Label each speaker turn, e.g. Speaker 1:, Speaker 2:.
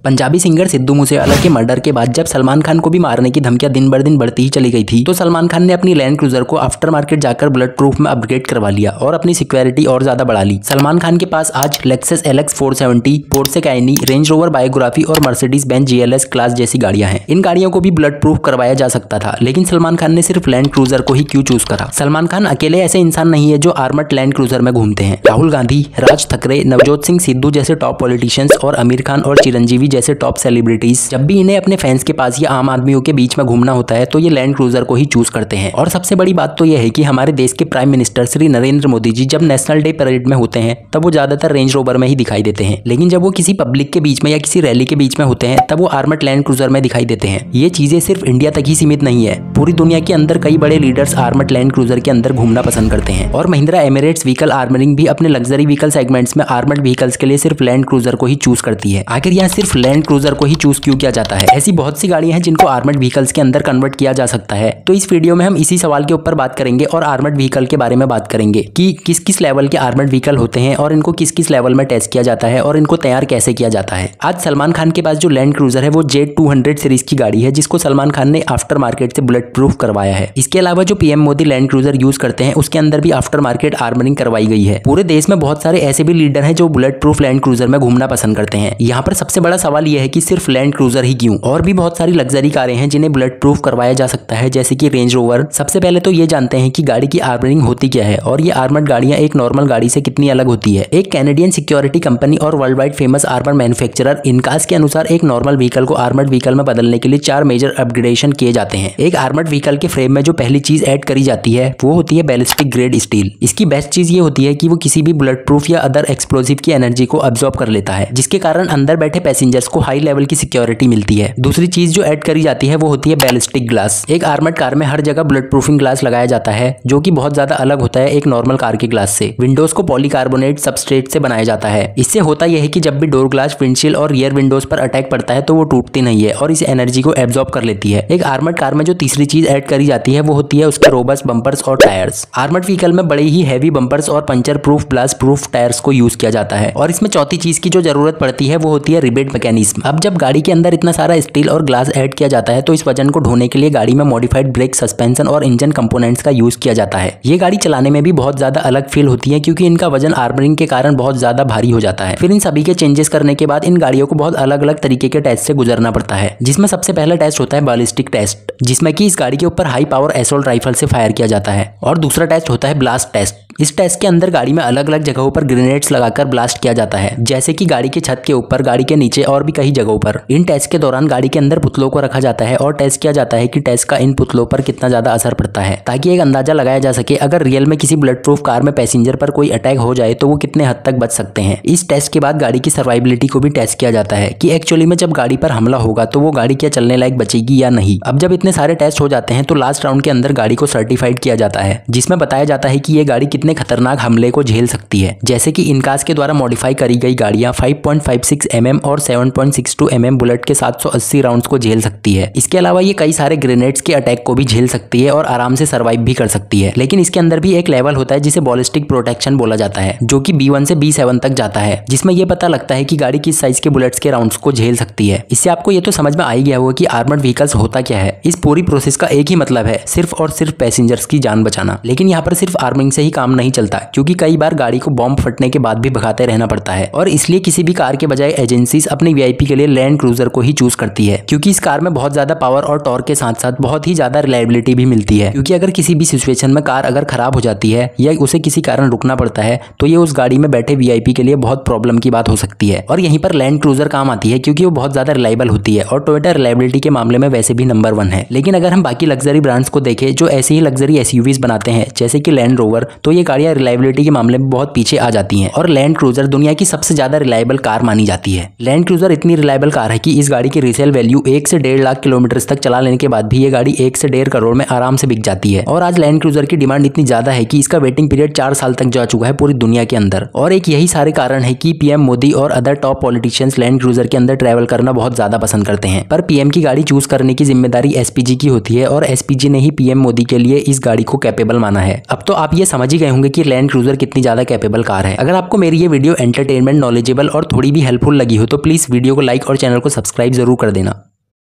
Speaker 1: Punjabi singer Sidhu Moosewala के murder के बाद जब सलमान खान को भी मारने की धमकियां दिन बर दिन बढ़ती ही चली गई थी, तो सलमान खान ने अपनी लैंड क्रूजर को आफ्टर मार्केट जाकर बुलेट प्रूफ में अपग्रेड करवा लिया और अपनी सिक्योरिटी और ज्यादा बढ़ा ली। सलमान खान के पास आज Lexus LX 470, Porsche Cayenne, Range Rover biography और मर्सिडीज बेंज GLS क्लास जैसी गाड़ियां हैं। इन गाड़ियों को भी बुलेट प्रूफ करवाया जा सकता था, लेकिन सलमान खान ने सिर्फ लैंड क्रूजर को ही क्यों चूज करा? सलमान खान अकेले ऐसे इंसान नहीं है जो आर्मर्ड लैंड क्रूजर में घूमते हैं। राहुल गांधी, राज ठाकरे, नवजोत सिंह सिद्धू जैसे टॉप पॉलिटिशियंस और आमिर खान और चिरंजीवी जैसे टॉप सेलिब्रिटीज जब भी इन्हें अपने फैंस के पास या आम आदमियों के बीच में घूमना होता है तो ये लैंड क्रूजर को ही चूज करते हैं। और सबसे बड़ी बात तो यह है कि हमारे देश के प्राइम मिनिस्टर श्री नरेंद्र मोदी जी जब नेशनल डे परेड में होते हैं तब वो ज्यादातर रेंज रोवर में ही दिखाई देते हैं, लेकिन जब वो किसी पब्लिक के बीच में या किसी रैली के बीच में होते हैं तब वो आर्मर्ड लैंड क्रूजर में दिखाई देते हैं। ये चीजें सिर्फ इंडिया तक ही सीमित नहीं है, पूरी दुनिया के अंदर कई बड़े लीडर्स आर्मर्ड लैंड क्रूजर के अंदर घूमना पसंद करते हैं। और महिंद्रा एमिरेट्स व्हीकल आर्मरिंग भी अपने लग्जरी व्हीकल सेगमेंट्स में आर्मर्ड व्हीकल्स के लिए सिर्फ लैंड क्रूजर को ही चूज करती है। आखिर यहाँ सिर्फ लैंड क्रूजर को ही चूज क्यों किया जाता है? ऐसी बहुत सी गाड़ियां हैं जिनको आर्मर्ड व्हीकल्स के अंदर कन्वर्ट किया जा सकता है। तो इस वीडियो में हम इसी सवाल के ऊपर बात करेंगे और आर्मर्ड व्हीकल के बारे में बात करेंगे कि किस किस लेवल के आर्मर्ड व्हीकल होते हैं और इनको किस किस लेवल में टेस्ट किया जाता है और इनको तैयार कैसे किया जाता है। आज सलमान खान के पास जो लैंड क्रूजर है वो Z200 सीरीज की गाड़ी है, जिसको सलमान खान ने आफ्टर मार्केट से बुलेट प्रूफ करवाया है। इसके अलावा जो PM Modi land cruiser use करते हैं उसके अंदर भी आफ्टर मार्केट आर्मरिंग करवाई गई है। पूरे देश में बहुत सारे ऐसे भी लीडर हैं जो बुलेट प्रूफ लैंड क्रूजर में घूमना पसंद करते हैं। यहाँ पर सबसे बड़ा सवाल यह है कि सिर्फ लैंड क्रूजर ही क्यों? और भी बहुत सारी लग्जरी कारें हैं जिन्हें बुलेट प्रूफ करवाया जा सकता है, जैसे कि रेंज रोवर। सबसे पहले तो ये जानते हैं कि गाड़ी की आर्मरिंग होती क्या है और ये आर्मर्ड गाड़ियां एक नॉर्मल गाड़ी से कितनी अलग होती है। एक कैनेडियन सिक्योरिटी कंपनी और world wide famous armour manufacturer Inkas के अनुसार एक नॉर्मल व्हीकल को आर्मर्ड व्हीकल में बदलने के लिए 4 मेजर अपग्रेडेशन किए जाते हैं। एक आर्मर्ड व्हीकल के फ्रेम में जो पहली चीज ऐड करी जाती है वो होती है बैलिस्टिक ग्रेड स्टील। इसकी बेस्ट चीज ये होती है कि वो किसी भी बुलेट प्रूफ या अदर एक्सप्लोजिव की एनर्जी को अब्सॉर्ब कर लेता है, जिसके कारण अंदर बैठे पैसेंजर्स को हाई लेवल की सिक्योरिटी मिलती है। दूसरी चीज जो ऐड करी जाती है वो होती है बैलिस्टिक ग्लास। एक आर्मर्ड कार में हर जगह बुलेट प्रूफिंग ग्लास लगाया जाता है, जो कि बहुत ज्यादा अलग होता है एक नॉर्मल कार के ग्लास से। विंडोज को पॉलीकार्बोनेट सबस्ट्रेट से बनाया जाता है। इससे होता यह है कि जब भी डोर ग्लास, विंडशील्ड और रियर विंडोज पर अटैक पड़ता है तो वो टूटती नहीं है और इस एनर्जी को एब्जॉर्ब कर लेती है। एक आर्मर्ड कार में जो तीसरी चीज ऐड करी जाती है वो होती है उसके रोबस्ट बम्पर्स और टायर्स। आर्मर्ड व्हीकल में बड़े ही हैवी बम्पर्स और puncture proof, blast proof tyres को यूज किया जाता है। और इसमें चौथी चीज की जो जरूरत पड़ती है वो होती है रिबेट मैकेनिज्म। अब जब गाड़ी के अंदर इतना सारा स्टील और ग्लास ऐड किया जाता है तो इस वजन को ढोने के लिए गाड़ी में मॉडिफाइड ब्रेक, सस्पेंशन और इंजन कंपोनेंट्स का यूज किया जाता है। ये गाड़ी चलाने में भी बहुत ज्यादा अलग फील होती है क्योंकि इनका वजन आर्मरिंग के कारण बहुत ज्यादा भारी हो जाता है। फिर इन सभी के चेंजेस करने के बाद इन गाड़ियों को बहुत अलग अलग तरीके के टेस्ट से गुजरना पड़ता है, जिसमें सबसे पहला टेस्ट होता है बैलिस्टिक टेस्ट, जिसमें कि इस गाड़ी के ऊपर हाई पावर असॉल्ट राइफल से फायर किया जाता है। और दूसरा टेस्ट होता है ब्लास्ट टेस्ट। इस टेस्ट के अंदर गाड़ी में अलग अलग जगहों पर ग्रेनेड्स लगाकर ब्लास्ट किया जाता है, जैसे कि गाड़ी के छत के ऊपर, गाड़ी के नीचे और भी कई जगहों पर। इन टेस्ट के दौरान गाड़ी के अंदर पुतलों को रखा जाता है और टेस्ट किया जाता है कि टेस्ट का इन पुतलों पर कितना ज्यादा असर पड़ता है, ताकि एक अंदाजा लगाया जा सके अगर रियल में किसी बुलेट प्रूफ कार में पैसेंजर पर कोई अटैक हो जाए तो वो कितने हद तक बच सकते हैं। इस टेस्ट के बाद गाड़ी की सर्वाइबिलिटी को भी टेस्ट किया जाता है कि एक्चुअली में जब गाड़ी पर हमला होगा तो वो गाड़ी क्या चलने लायक बचेगी या नहीं। अब जब इतने सारे टेस्ट हो जाते हैं तो लास्ट राउंड के अंदर गाड़ी को सर्टिफाइड किया जाता है, जिसमें बताया जाता है कि ये गाड़ी कितने खतरनाक हमले को झेल सकती है। जैसे कि इनकास के द्वारा मॉडिफाई करी गई गाड़ियां 5.56 mm और 7.62 mm बुलेट के 780 राउंड्स को झेल सकती है। इसके अलावा ये कई सारे ग्रेनेड्स के अटैक को भी झेल सकती है और आराम से सर्वाइव भी कर सकती है। लेकिन इसके अंदर भी एक लेवल होता है जिसे बॉलिस्टिक प्रोटेक्शन बोला जाता है, जो कि B1 से B7 तक जाता है, जिसमें यह पता लगता है कि गाड़ी किस साइज के बुलेट्स के राउंड्स को झेल सकती है। इससे आपको ये तो समझ में आ ही गया होगा कि आर्मर्ड व्हीकल्स होता क्या है। इस पूरी प्रोसेस का एक ही मतलब है, सिर्फ और सिर्फ पैसेंजर्स की जान बचाना। लेकिन यहाँ पर सिर्फ आर्मरिंग से ही काम नहीं चलता, क्योंकि कई बार गाड़ी को बॉम्ब फटने के बाद भी भगाते रहना पड़ता है। और इसलिए किसी भी कार के बजाय एजेंसीज अपनी VIP के लिए लैंड क्रूजर को ही चूज करती है, क्योंकि इस कार में बहुत ज्यादा पावर और टॉर्क के साथ साथ बहुत ही ज्यादा रिलायबिलिटी भी मिलती है। क्योंकि अगर किसी भी सिचुएशन में कार अगर खराब हो जाती है या उसे किसी कारण रुकना पड़ता है तो ये उस गाड़ी में बैठे VIP के लिए बहुत प्रॉब्लम की बात हो सकती है। और यहीं पर लैंड क्रूजर काम आती है, क्योंकि वो बहुत ज्यादा रिलायबल होती है और टोयोटा रिलायबिलिटी के मामले में वैसे भी नंबर 1 है। लेकिन अगर हम बाकी लग्जरी ब्रांड्स को देखें जो ऐसे ही लग्जरी SUVs बनाते हैं जैसे कि लैंड रोवर, तो ये गाड़ियां रिलायबिलिटी के मामले में बहुत पीछे आ जाती हैं और लैंड क्रूजर दुनिया की सबसे ज्यादा रिलायबल कार मानी जाती है। लैंड क्रूजर इतनी रिलायबल कार है कि इस गाड़ी की रीसेल वैल्यू 1 से 1.5 लाख किलोमीटर तक चला लेने के बाद भी ये गाड़ी 1 से 1.5 करोड़ में आराम से बिक जाती है। और आज लैंड क्रूजर की डिमांड इतनी ज्यादा है कि इसका वेटिंग पीरियड 4 साल तक जा चुका है पूरी दुनिया के अंदर। और एक यही सारे कारण है कि PM मोदी और other top politicians land cruiser के अंदर ट्रैवल करना बहुत ज्यादा पसंद करते हैं। पर PM की गाड़ी चूज करने की जिम्मेदारी SPG की होती है और SPG ने ही PM मोदी के लिए इस गाड़ी को कैपेबल माना है। अब तो आप ये समझ ही गए होंगे कि लैंड क्रूजर कितनी ज्यादा कैपेबल कार है। अगर आपको मेरी ये वीडियो एंटरटेनमेंट, नॉलेजेबल और थोड़ी भी हेल्पफुल लगी हो तो प्लीज वीडियो को लाइक और चैनल को सब्सक्राइब जरूर कर देना।